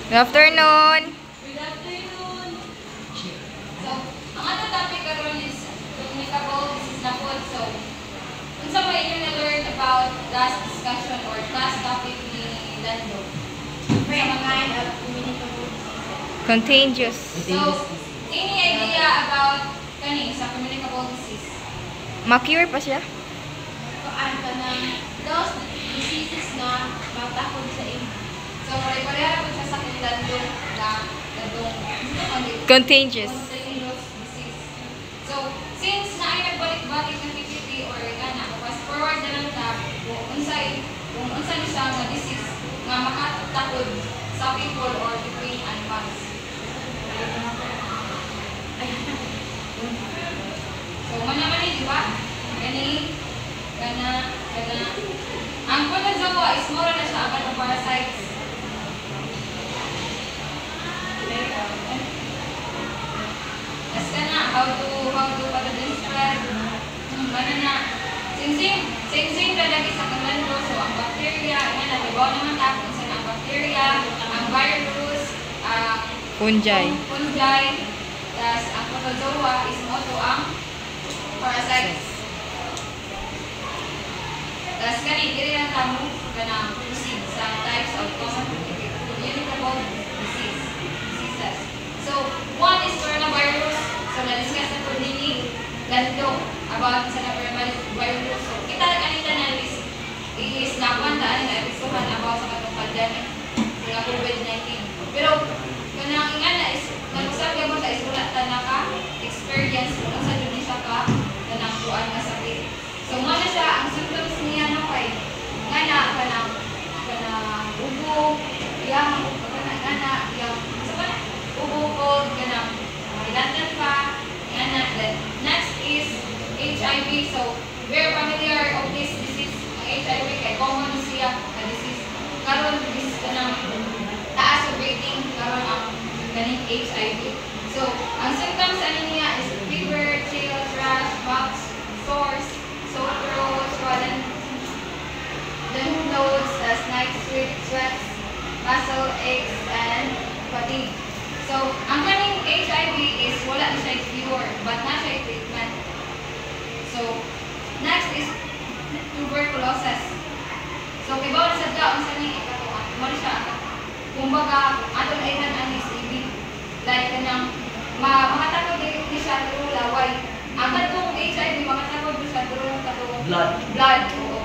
Good afternoon. Good afternoon. So, ang ating topic karon is communicable disease na po. So, unsa may inyo na-learn about last discussion or last topic ni Lando? Sa kind of communicable disease. Contagious. So, any idea about kani sa communicable disease? Ma-cure pa siya? Kuan ka ng those diseases na matakod sa imo. So, pare-pareha po siya sa Lando na Contagious. contagious disease. So, since na ay nagbalik-balik ng PPT or gana, fast forward na lang ta, kung unsa ni siya nga disease nga makatakod sa people or between animals. So, man di ba? Gana. Ang protozoa is more na siya agad ng parasites. As kana, how to pathogen spread. Na. Sing lagi sa kanlando. So, ang bacteria, yan, natibaw naman tapos sa ang bacteria, ang virus, Fungi. tas ang protozoa is moto ang parasites. Tas kani, diri lang tamo kana proceed sa types of communicable diseases. So, one is coronavirus. So, na-discuss na po din Lando about sa coronavirus. So, kita kanita na is napandaan na episohan about sa katong pandemic ng COVID-19. Pero, kanang ingana is, nagsabi mo sa isulat na ka-experience kung sa dun siya ka kanang tuan na sakit. So, mana siya, ang symptoms niya na kay kanang ubo, yang ubo, kanang hilatan pa, next is HIV. So, very familiar of this disease, HIV, kay common siya na disease. Karon is kanang taas of rating, karon ang kaning HIV. So, ang symptoms ano niya is fever, chills, rash, bumps, sores, sore throat, swollen lymph nodes, night sweats, muscle aches, and fatigue. So, ang kaning HIV is wala na siya cure, but na siya treatment. So, next is tuberculosis. So, kibaw sa daon sa ni ikatuan. Mo siya kumbaga atong ayman ang TB. Like kanang makatakod di siya through laway. Ang katong HIV makatakod di siya through katong blood. Oo.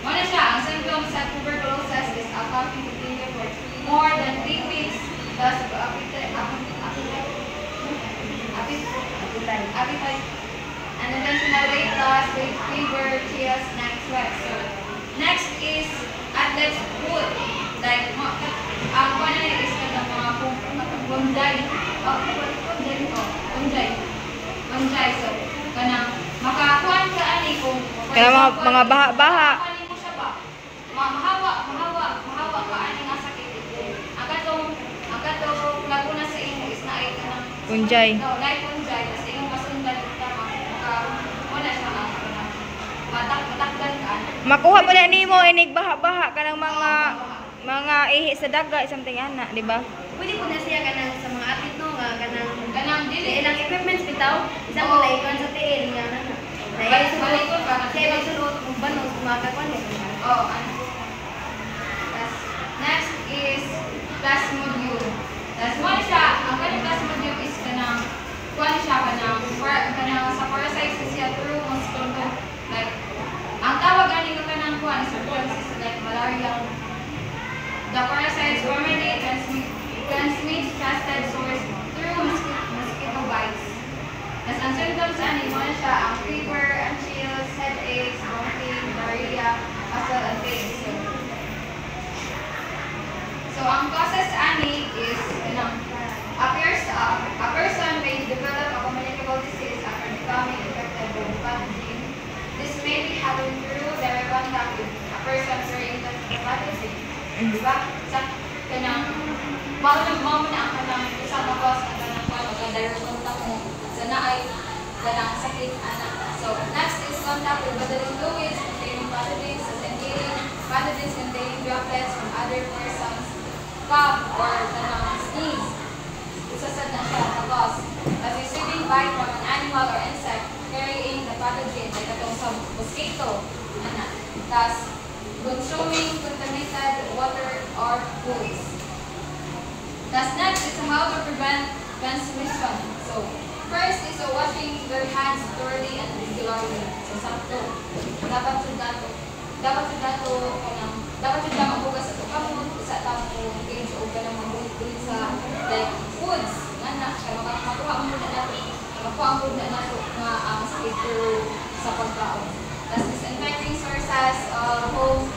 Mo siya ang symptoms sa tuberculosis is a coughing continue for more than 3 weeks. Thus, appetite, and intentional weight loss, fever, chills, neck sweat. So, next is athlete's foot. Like, ang kuha na is kanang mga punjay. So, kanang makakuhan ka ani kung Kanang mga baha-baha. Mahawa ka ani nga sakit. Agatong laguna sa imo is na ay kanang Fungi. No, like fungi. Kasi yung masundan ka wala siya matakdan ka. Makuha mo na nimo inig baha-baha kanang mga ihi sa daga something ana, di ba? Pwede po na siya kanang sa mga atlet no nga Kanang dili ilang equipments bitaw isa mo like kan sa tiil nga na. balikon ka Kasi magsulot kung banos kumakakon niya. Oh, next is Plasmodium. Mo siya, ang kanang Plasmodium is kanang sa parasites siya through mosquito. Like, ang tawag ani nga kanang kuan is like malaria. The parasites formerly transmit trusted source through mosquito bites. Ang symptoms ani mo siya ang fever and chills, headaches, vomiting, diarrhea, muscle and pain. So ang causes ani is a person may develop a communicable disease after becoming infected with pathogen. This may be happened through direct contact with a person carrying the pathogen. Diba? Sa kanang mao na ang kanang isang cause ang kanang direct contact mo sa naay kanang sakit ana. So next is contact with bodily fluids containing pathogens, as in pathogens containing droplets from other persons cough or kanang sneeze. Isasad na siya. Tapos, as receiving bite from an animal or insect carrying the pathogen, like katong sa mosquito. Tapos, consuming contaminated water or foods. Tapos next is how to prevent transmission. So, first is washing your hands thoroughly and regularly. So, sakto. Dapat siya maghugas sa kamot, sa tamo, engage o ka na maghugas sa like foods. Nga kaya makuha mo na nato nga ang sakit sa pagkaon. Tapos disinfecting sources of home,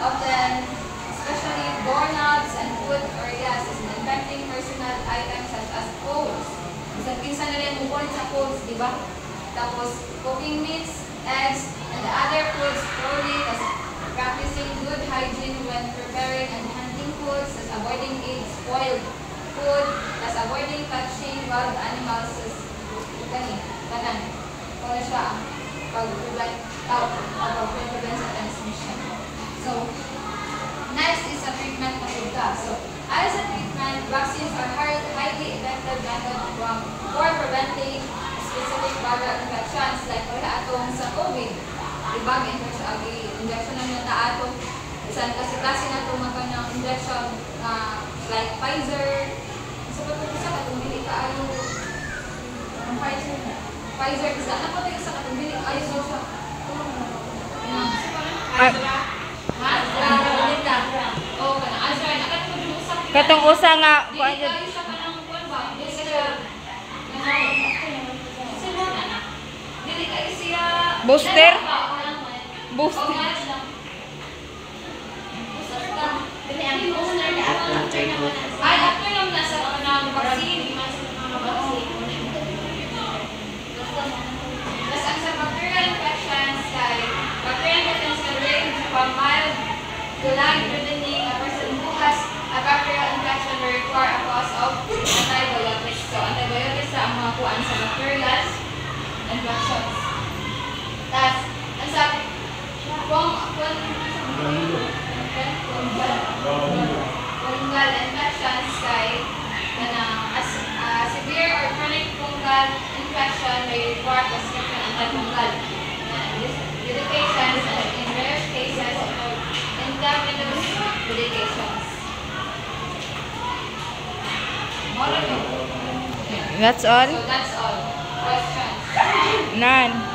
often, especially doorknobs and food areas, disinfecting personal items such as clothes. Isa na rin mukul sa clothes, di ba? Tapos, cooking meats, eggs, and other foods thoroughly, practicing good hygiene when preparing and handling foods, avoiding spoiled food, avoiding touching wild animals, kanan. Kung na siya ang pag-prevent sa transmission. So, next is a treatment ng pagka. So, as a treatment, vaccines are highly effective method for preventing specific viral infections like atong sa COVID. Ibang injection naman na ato. Isan kasi na ito mga injection like Pfizer. Sa pagkakisa katong dili kaayo ang Pfizer kasi na po tayo sa katong dili kaayo siya. Katong usa nga booster. Ay, after yung nasa vaccine. Tapos ang sa bacterial infections, bacterial infections can range from mild to life-threatening. A person who has a bacterial infection will require a course of antibiotics. So, antibiotics ang mga kuhaan sa bacterial infections. Tapos, ang sa fungal infections severe or chronic fungal infection may require prescription antifungal medications and in rare cases intravenous medications. That's all? So that's all. Questions? None.